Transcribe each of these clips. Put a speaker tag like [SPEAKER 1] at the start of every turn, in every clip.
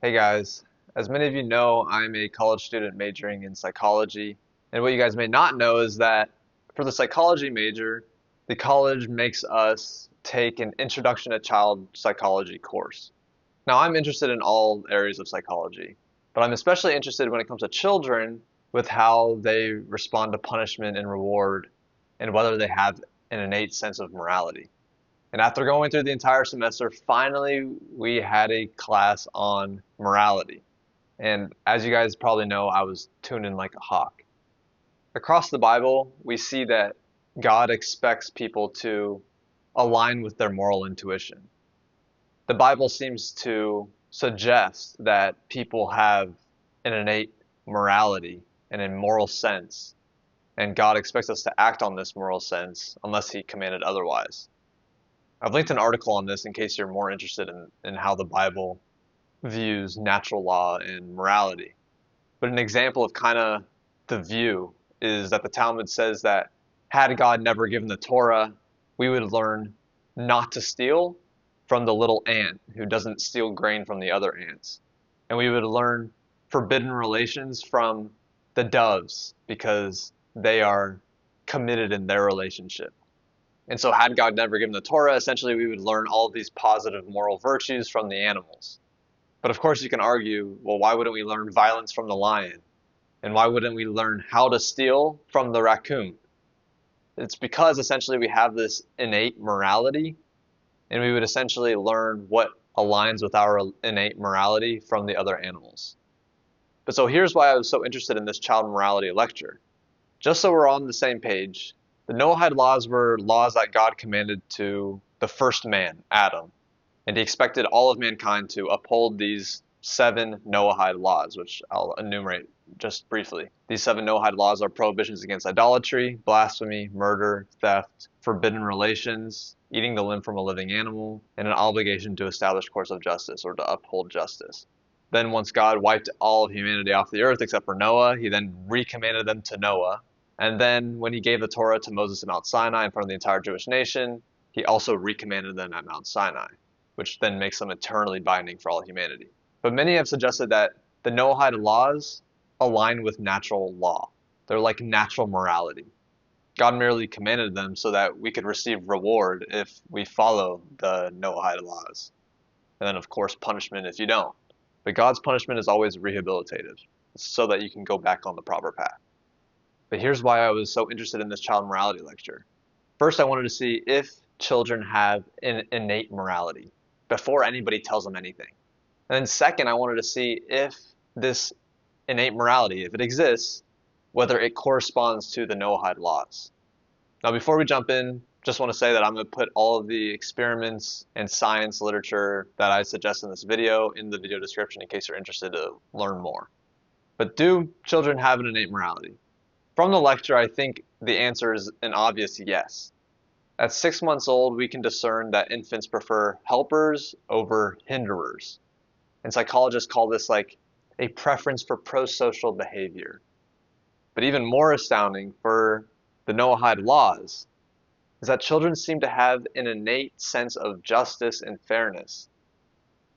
[SPEAKER 1] Hey guys, as many of you know, I'm a college student majoring in psychology. And what you guys may not know is that for the psychology major, the college makes us take an Introduction to Child Psychology course. Now, I'm interested in all areas of psychology, but I'm especially interested when it comes to children with how they respond to punishment and reward and whether they have an innate sense of morality. And after going through the entire semester, finally we had a class on morality. And as you guys probably know, I was tuned in like a hawk. Across the Bible, we see that God expects people to align with their moral intuition. The Bible seems to suggest that people have an innate morality and a moral sense, and God expects us to act on this moral sense unless He commanded otherwise. I've linked an article on this in case you're more interested in how the Bible views natural law and morality. But an example of kind of the view is that the Talmud says that had God never given the Torah, we would learn not to steal from the little ant who doesn't steal grain from the other ants. And we would learn forbidden relations from the doves because they are committed in their relationship. And so, had God never given the Torah, essentially we would learn all of these positive moral virtues from the animals. But of course, you can argue, well, why wouldn't we learn violence from the lion? And why wouldn't we learn how to steal from the raccoon? It's because essentially we have this innate morality, and we would essentially learn what aligns with our innate morality from the other animals. But so here's why I was so interested in this child morality lecture. Just so we're on the same page, the Noahide laws were laws that God commanded to the first man, Adam, and He expected all of mankind to uphold these 7 Noahide laws, which I'll enumerate just briefly. These 7 Noahide laws are prohibitions against idolatry, blasphemy, murder, theft, forbidden relations, eating the limb from a living animal, and an obligation to establish courts of justice or to uphold justice. Then once God wiped all of humanity off the earth except for Noah, He then recommanded them to Noah. And then when He gave the Torah to Moses at Mount Sinai in front of the entire Jewish nation, He also recommanded them at Mount Sinai, which then makes them eternally binding for all humanity. But many have suggested that the Noahide laws align with natural law. They're like natural morality. God merely commanded them so that we could receive reward if we follow the Noahide laws. And then, of course, punishment if you don't. But God's punishment is always rehabilitative, so that you can go back on the proper path. But here's why I was so interested in this child morality lecture. First, I wanted to see if children have an innate morality before anybody tells them anything. And then second, I wanted to see if this innate morality, if it exists, whether it corresponds to the Noahide laws. Now, before we jump in, just want to say that I'm going to put all of the experiments and science literature that I suggest in this video in the video description in case you're interested to learn more. But do children have an innate morality? From the lecture, I think the answer is an obvious yes. At 6 months old, we can discern that infants prefer helpers over hinderers. And psychologists call this like a preference for prosocial behavior. But even more astounding for the Noahide laws is that children seem to have an innate sense of justice and fairness.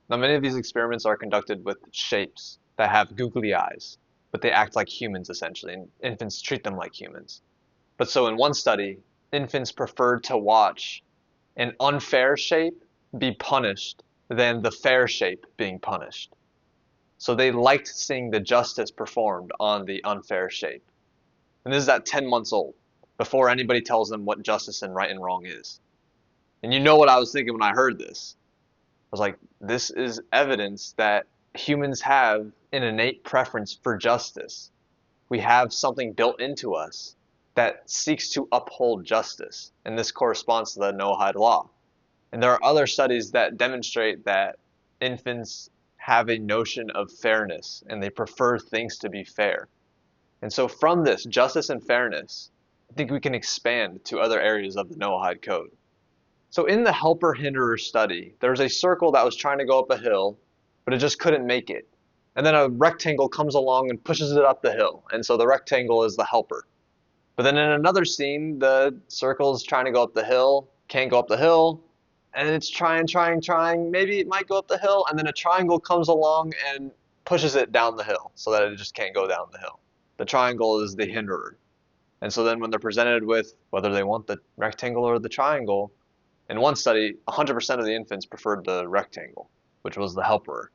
[SPEAKER 1] Now, many of these experiments are conducted with shapes that have googly eyes, but they act like humans essentially, and infants treat them like humans. But so in one study, infants preferred to watch an unfair shape be punished than the fair shape being punished. So they liked seeing the justice performed on the unfair shape. And this is at 10 months old, before anybody tells them what justice and right and wrong is. And you know what I was thinking when I heard this? I was like, this is evidence that humans have an innate preference for justice. We have something built into us that seeks to uphold justice, and this corresponds to the Noahide law. And there are other studies that demonstrate that infants have a notion of fairness, and they prefer things to be fair. And so from this, justice and fairness, I think we can expand to other areas of the Noahide code. So in the helper-hinderer study, there was a circle that was trying to go up a hill, but it just couldn't make it. And then a rectangle comes along and pushes it up the hill, and so the rectangle is the helper. But then in another scene, the circle is trying to go up the hill, can't go up the hill, and it's trying. Maybe it might go up the hill, and then a triangle comes along and pushes it down the hill so that it just can't go down the hill. The triangle is the hinderer. And so then when they're presented with whether they want the rectangle or the triangle, in one study, 100% of the infants preferred the rectangle, which was the helper.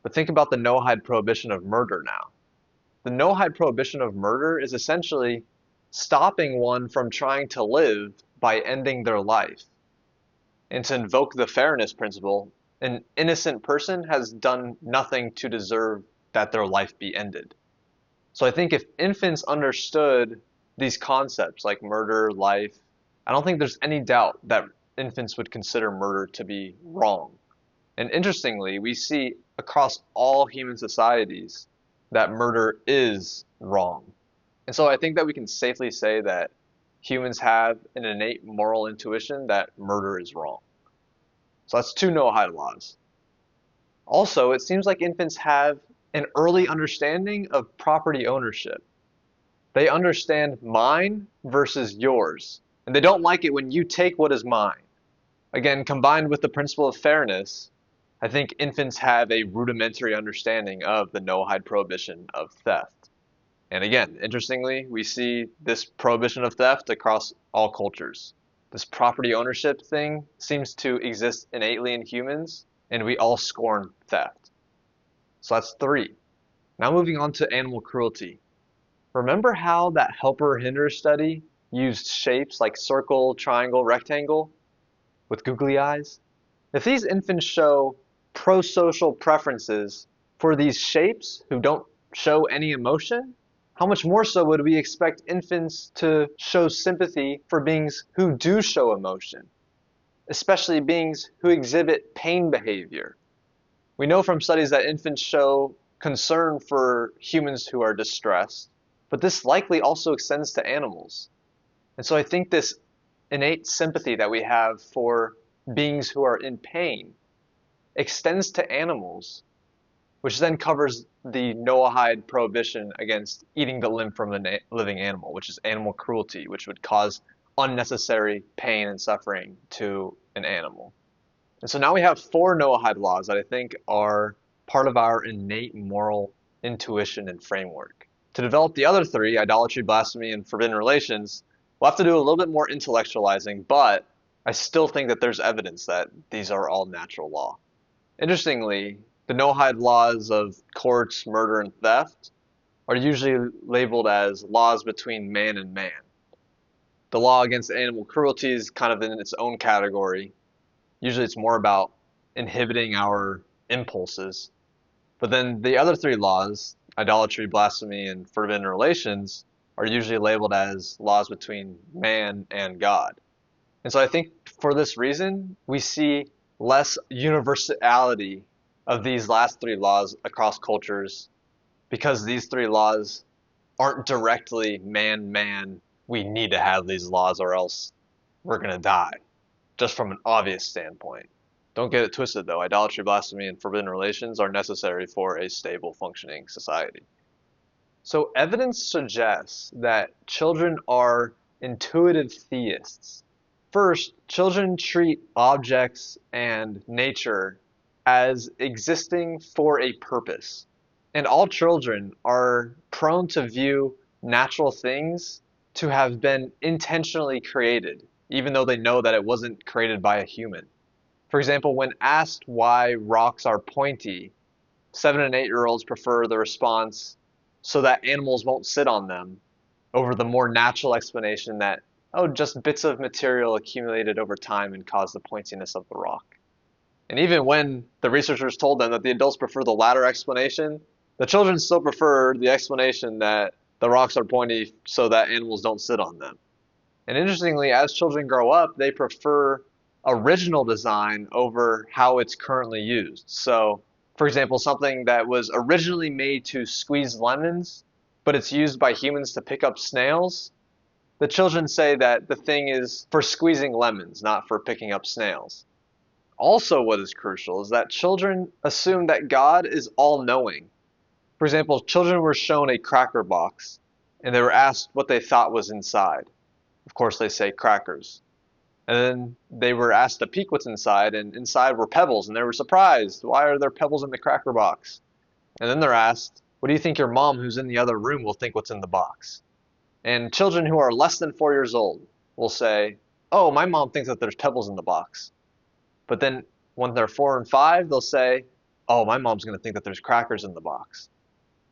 [SPEAKER 1] But think about the Noahide prohibition of murder now. The Noahide prohibition of murder is essentially stopping one from trying to live by ending their life. And to invoke the fairness principle, an innocent person has done nothing to deserve that their life be ended. So I think if infants understood these concepts like murder, life, I don't think there's any doubt that infants would consider murder to be wrong. And interestingly, we see across all human societies that murder is wrong. And so I think that we can safely say that humans have an innate moral intuition that murder is wrong. So that's two Noahide laws. Also, it seems like infants have an early understanding of property ownership. They understand mine versus yours, and they don't like it when you take what is mine. Again, combined with the principle of fairness, I think infants have a rudimentary understanding of the Noahide prohibition of theft. And again, interestingly, we see this prohibition of theft across all cultures. This property ownership thing seems to exist innately in humans, and we all scorn theft. So that's 3. Now moving on to animal cruelty. Remember how that helper-hinderer study used shapes like circle, triangle, rectangle with googly eyes? If these infants show pro-social preferences for these shapes who don't show any emotion, how much more so would we expect infants to show sympathy for beings who do show emotion, especially beings who exhibit pain behavior? We know from studies that infants show concern for humans who are distressed, but this likely also extends to animals. And so I think this innate sympathy that we have for beings who are in pain extends to animals, which then covers the Noahide prohibition against eating the limb from a living animal, which is animal cruelty, which would cause unnecessary pain and suffering to an animal. And so now we have 4 Noahide laws that I think are part of our innate moral intuition and framework. To develop the other 3, idolatry, blasphemy, and forbidden relations, we'll have to do a little bit more intellectualizing, but I still think that there's evidence that these are all natural law. Interestingly, the Noahide laws of courts, murder, and theft are usually labeled as laws between man and man. The law against animal cruelty is kind of in its own category. Usually it's more about inhibiting our impulses. But then the other 3 laws, idolatry, blasphemy, and forbidden relations, are usually labeled as laws between man and God. And so I think for this reason, we see less universality of these last 3 laws across cultures, because these 3 laws aren't directly man, we need to have these laws or else we're going to die, just from an obvious standpoint. Don't get it twisted though, idolatry, blasphemy, and forbidden relations are necessary for a stable, functioning society. So evidence suggests that children are intuitive theists. First, children treat objects and nature as existing for a purpose. And all children are prone to view natural things to have been intentionally created, even though they know that it wasn't created by a human. For example, when asked why rocks are pointy, 7 and 8-year-olds prefer the response so that animals won't sit on them over the more natural explanation that, oh, just bits of material accumulated over time and caused the pointiness of the rock. And even when the researchers told them that the adults prefer the latter explanation, the children still prefer the explanation that the rocks are pointy so that animals don't sit on them. And interestingly, as children grow up, they prefer original design over how it's currently used. So, for example, something that was originally made to squeeze lemons, but it's used by humans to pick up snails, the children say that the thing is for squeezing lemons, not for picking up snails. Also, what is crucial is that children assume that God is all-knowing. For example, children were shown a cracker box, and they were asked what they thought was inside. Of course, they say crackers. And then they were asked to peek what's inside, and inside were pebbles, and they were surprised. Why are there pebbles in the cracker box? And then they're asked, what do you think your mom who's in the other room will think what's in the box? And children who are less than 4 years old will say, oh, my mom thinks that there's pebbles in the box. But then when they're 4 and 5, they'll say, oh, my mom's going to think that there's crackers in the box.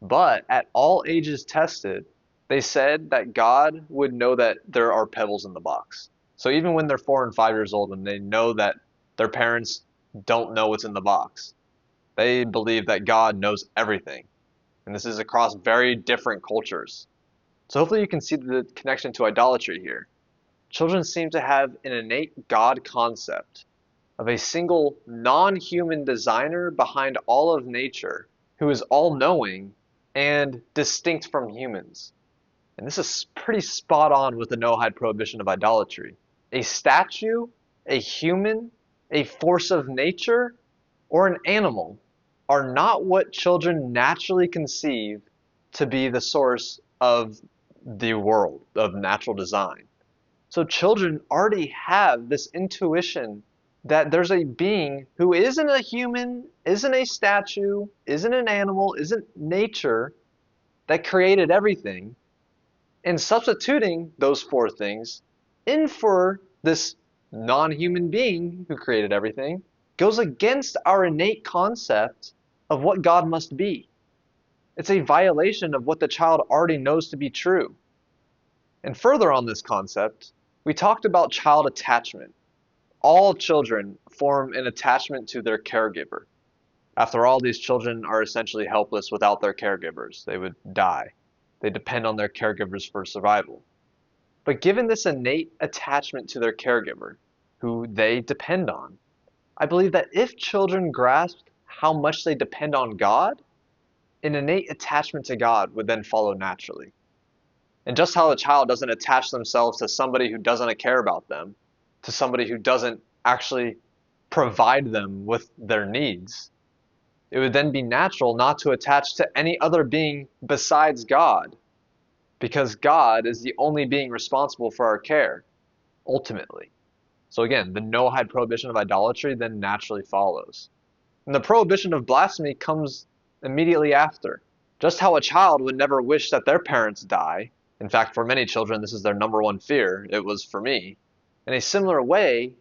[SPEAKER 1] But at all ages tested, they said that God would know that there are pebbles in the box. So even when they're 4 and 5 years old, when they know that their parents don't know what's in the box, they believe that God knows everything. And this is across very different cultures. So hopefully you can see the connection to idolatry here. Children seem to have an innate God concept of a single non-human designer behind all of nature who is all-knowing and distinct from humans. And this is pretty spot on with the Noahide prohibition of idolatry. A statue, a human, a force of nature, or an animal are not what children naturally conceive to be the source of the world, of natural design. So children already have this intuition that there's a being who isn't a human, isn't a statue, isn't an animal, isn't nature, that created everything, and substituting those four things in for this non-human being who created everything goes against our innate concept of what God must be. It's a violation of what the child already knows to be true. And further on this concept, we talked about child attachment. All children form an attachment to their caregiver. After all, these children are essentially helpless without their caregivers. They would die. They depend on their caregivers for survival. But given this innate attachment to their caregiver, who they depend on, I believe that if children grasped how much they depend on God, an innate attachment to God would then follow naturally. And just how a child doesn't attach themselves to somebody who doesn't care about them, to somebody who doesn't actually provide them with their needs, it would then be natural not to attach to any other being besides God, because God is the only being responsible for our care, ultimately. So again, the Noahide prohibition of idolatry then naturally follows. And the prohibition of blasphemy comes immediately after. Just how a child would never wish that their parents die. In fact, for many children, this is their number one fear. It was for me. In a similar way,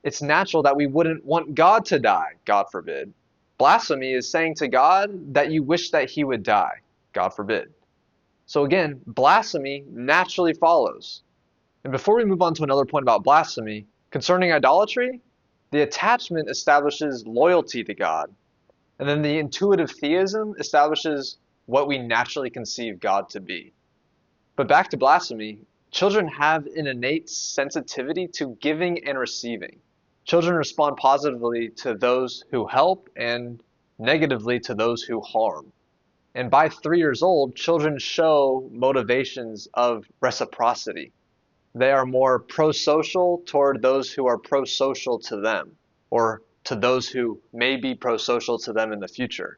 [SPEAKER 1] it's natural that we wouldn't want God to die, God forbid. Blasphemy is saying to God that you wish that he would die, God forbid. So again, blasphemy naturally follows. And before we move on to another point about blasphemy, concerning idolatry, the attachment establishes loyalty to God. And then the intuitive theism establishes what we naturally conceive God to be. But back to blasphemy, children have an innate sensitivity to giving and receiving. Children respond positively to those who help and negatively to those who harm. And by 3 years old, children show motivations of reciprocity. They are more pro-social toward those who are pro-social to them, or to those who may be pro-social to them in the future.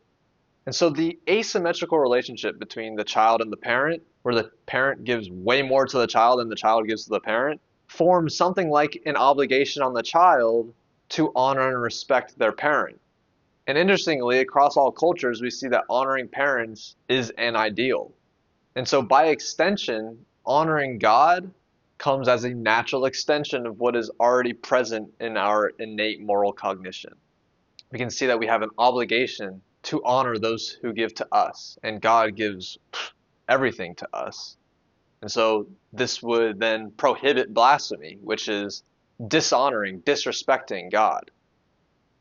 [SPEAKER 1] And so the asymmetrical relationship between the child and the parent, where the parent gives way more to the child than the child gives to the parent, forms something like an obligation on the child to honor and respect their parent. And interestingly, across all cultures, we see that honoring parents is an ideal. And so by extension, honoring God comes as a natural extension of what is already present in our innate moral cognition. We can see that we have an obligation to honor those who give to us, and God gives everything to us. And so this would then prohibit blasphemy, which is dishonoring, disrespecting God.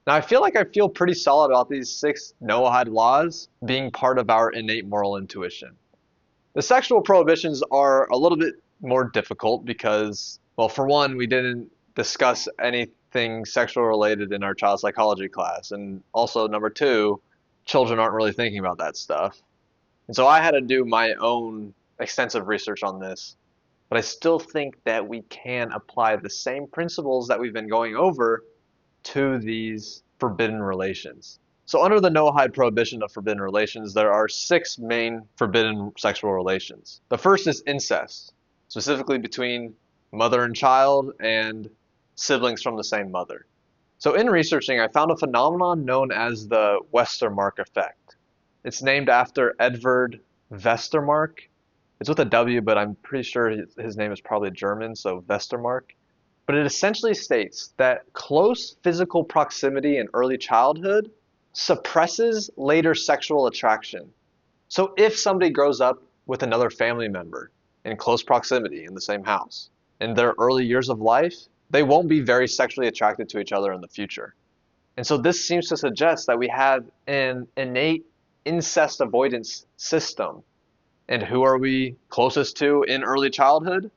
[SPEAKER 1] Now I feel pretty solid about these 6 Noahide laws being part of our innate moral intuition. The sexual prohibitions are a little bit more difficult because, well, for one, we didn't discuss anything sexual related in our child psychology class. And also, number 2, children aren't really thinking about that stuff. And so I had to do my own extensive research on this. But I still think that we can apply the same principles that we've been going over to these forbidden relations. So under the Noahide prohibition of forbidden relations, there are 6 main forbidden sexual relations. The first is incest, specifically between mother and child and siblings from the same mother. So in researching, I found a phenomenon known as the Westermarck effect. It's named after Edvard Westermarck. It's with a W, but I'm pretty sure his name is probably German, so Westermarck. But it essentially states that close physical proximity in early childhood suppresses later sexual attraction. So if somebody grows up with another family member in close proximity in the same house, in their early years of life, they won't be very sexually attracted to each other in the future. And so this seems to suggest that we have an innate incest avoidance system. And who are we closest to in early childhood?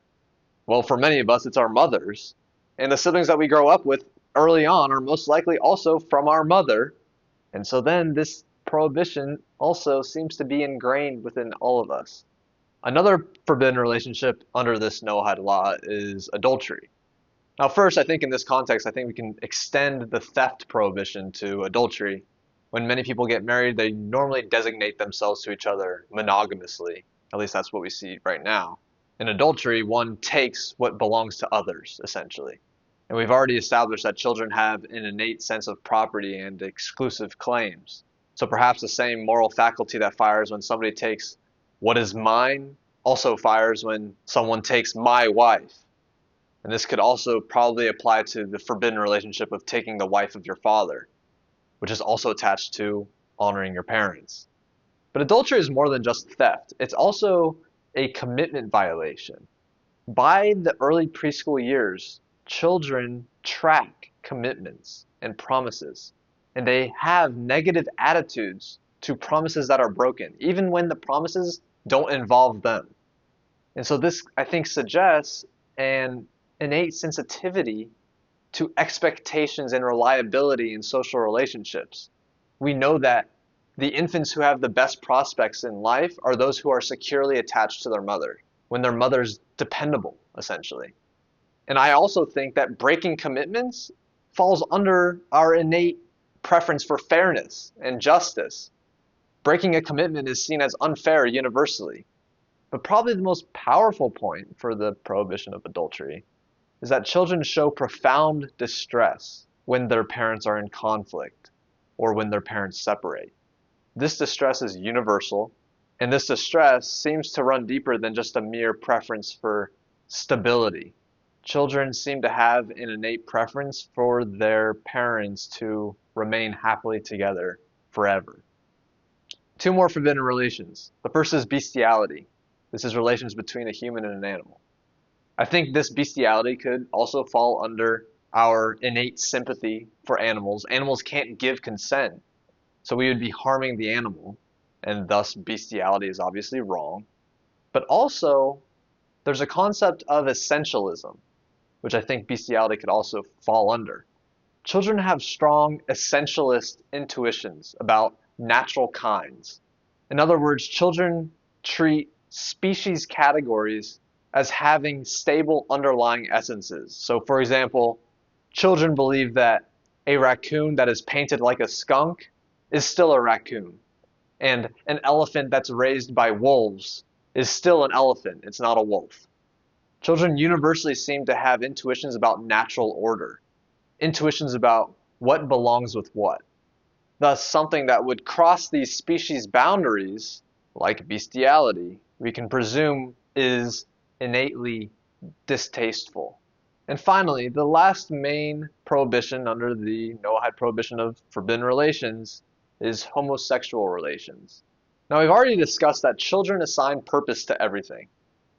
[SPEAKER 1] Well, for many of us, it's our mothers. And the siblings that we grow up with early on are most likely also from our mother. And so then this prohibition also seems to be ingrained within all of us. Another forbidden relationship under this Noahide law is adultery. Now, first, I think in this context, I think we can extend the theft prohibition to adultery. When many people get married, they normally designate themselves to each other monogamously. At least that's what we see right now. In adultery, one takes what belongs to others, essentially. And we've already established that children have an innate sense of property and exclusive claims. So perhaps the same moral faculty that fires when somebody takes what is mine also fires when someone takes my wife. And this could also probably apply to the forbidden relationship of taking the wife of your father, which is also attached to honoring your parents. But adultery is more than just theft. It's also a commitment violation. By the early preschool years, children track commitments and promises, and they have negative attitudes to promises that are broken, even when the promises don't involve them. And so this, I think, suggests an innate sensitivity to expectations and reliability in social relationships. We know that the infants who have the best prospects in life are those who are securely attached to their mother, when their mother's dependable, essentially. And I also think that breaking commitments falls under our innate preference for fairness and justice. Breaking a commitment is seen as unfair universally. But probably the most powerful point for the prohibition of adultery is that children show profound distress when their parents are in conflict or when their parents separate. This distress is universal, and this distress seems to run deeper than just a mere preference for stability. Children seem to have an innate preference for their parents to remain happily together forever. Two more forbidden relations. The first is bestiality. This is relations between a human and an animal. I think this bestiality could also fall under our innate sympathy for animals. Animals can't give consent, so we would be harming the animal, and thus bestiality is obviously wrong. But also, there's a concept of essentialism, which I think bestiality could also fall under. Children have strong essentialist intuitions about natural kinds. In other words, children treat species categories as having stable underlying essences. So for example, children believe that a raccoon that is painted like a skunk is still a raccoon, and an elephant that's raised by wolves is still an elephant, it's not a wolf. Children universally seem to have intuitions about natural order, intuitions about what belongs with what. Thus, something that would cross these species boundaries, like bestiality, we can presume is innately distasteful. And finally, the last main prohibition under the Noahide prohibition of forbidden relations is homosexual relations. Now, we've already discussed that children assign purpose to everything,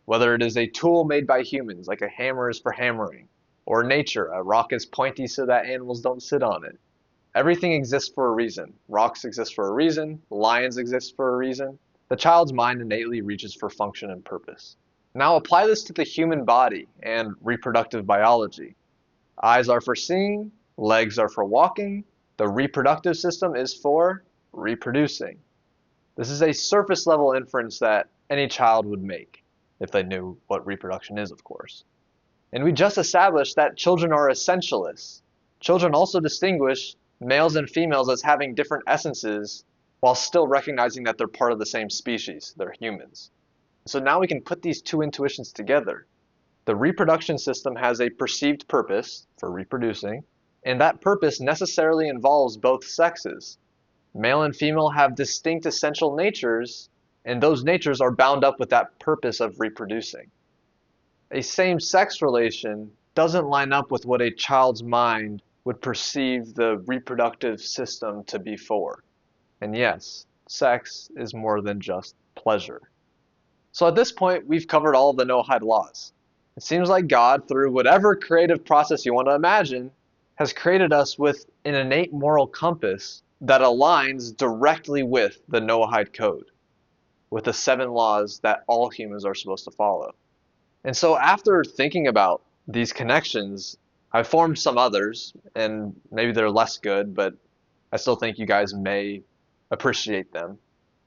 [SPEAKER 1] whether it is a tool made by humans, like a hammer is for hammering, or nature, a rock is pointy so that animals don't sit on it. Everything exists for a reason. Rocks exist for a reason, lions exist for a reason. The child's mind innately reaches for function and purpose. Now apply this to the human body and reproductive biology. Eyes are for seeing, legs are for walking, the reproductive system is for reproducing. This is a surface level inference that any child would make, if they knew what reproduction is, of course. And we just established that children are essentialists. Children also distinguish males and females as having different essences while still recognizing that they're part of the same species, they're humans. So now we can put these two intuitions together. The reproduction system has a perceived purpose for reproducing, and that purpose necessarily involves both sexes. Male and female have distinct essential natures, and those natures are bound up with that purpose of reproducing. A same-sex relation doesn't line up with what a child's mind would perceive the reproductive system to be for. And yes, sex is more than just pleasure. So at this point, we've covered all of the Noahide laws. It seems like God, through whatever creative process you want to imagine, has created us with an innate moral compass that aligns directly with the Noahide code, with the 7 laws that all humans are supposed to follow. And so after thinking about these connections, I've formed some others, and maybe they're less good, but I still think you guys may appreciate them.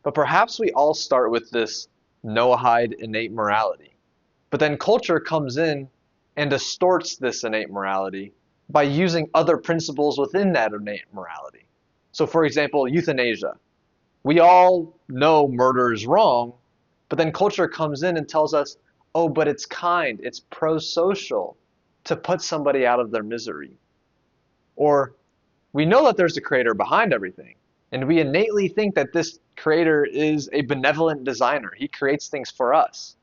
[SPEAKER 1] But perhaps we all start with this Noahide innate morality. But then culture comes in and distorts this innate morality by using other principles within that innate morality. So for example, euthanasia. We all know murder is wrong, but then culture comes in and tells us, oh, but it's kind, it's pro-social to put somebody out of their misery. Or we know that there's a creator behind everything, and we innately think that this creator is a benevolent designer. He creates things for us.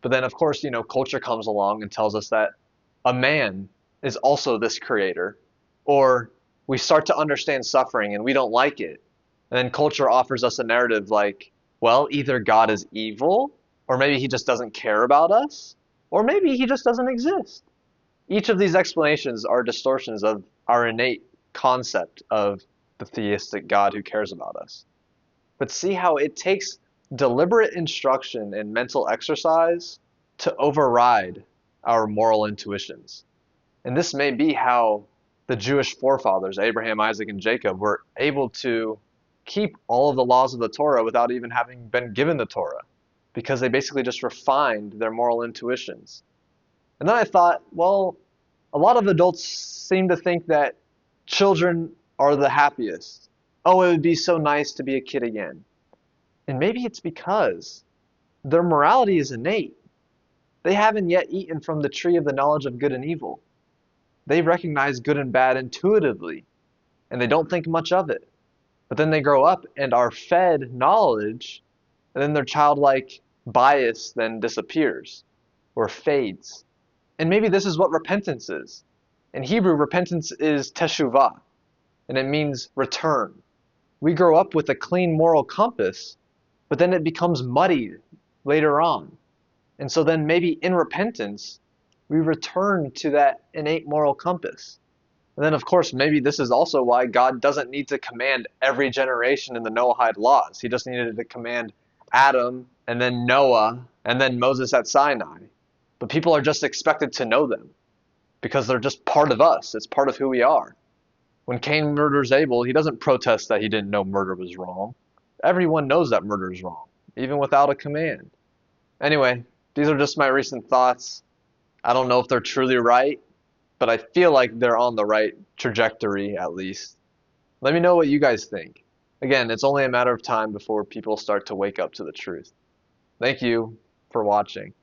[SPEAKER 1] But then, of course, culture comes along and tells us that a man is also this creator. Or we start to understand suffering and we don't like it. And then culture offers us a narrative like, well, either God is evil, or maybe he just doesn't care about us, or maybe he just doesn't exist. Each of these explanations are distortions of our innate concept of the theistic God who cares about us. But see how it takes deliberate instruction and mental exercise to override our moral intuitions. And this may be how the Jewish forefathers, Abraham, Isaac, and Jacob, were able to keep all of the laws of the Torah without even having been given the Torah, because they basically just refined their moral intuitions. And then I thought, well, a lot of adults seem to think that children are the happiest. Oh, it would be so nice to be a kid again. And maybe it's because their morality is innate. They haven't yet eaten from the tree of the knowledge of good and evil. They recognize good and bad intuitively, and they don't think much of it. But then they grow up and are fed knowledge, and then their childlike bias then disappears or fades. And maybe this is what repentance is. In Hebrew, repentance is teshuvah, and it means return. We grow up with a clean moral compass, but then it becomes muddied later on. And so then maybe in repentance, we return to that innate moral compass. And then, of course, maybe this is also why God doesn't need to command every generation in the Noahide laws. He just needed to command Adam, and then Noah, and then Moses at Sinai. But people are just expected to know them because they're just part of us. It's part of who we are. When Cain murders Abel, he doesn't protest that he didn't know murder was wrong. Everyone knows that murder is wrong, even without a command. Anyway, these are just my recent thoughts. I don't know if they're truly right, but I feel like they're on the right trajectory at least. Let me know what you guys think. Again, it's only a matter of time before people start to wake up to the truth. Thank you for watching.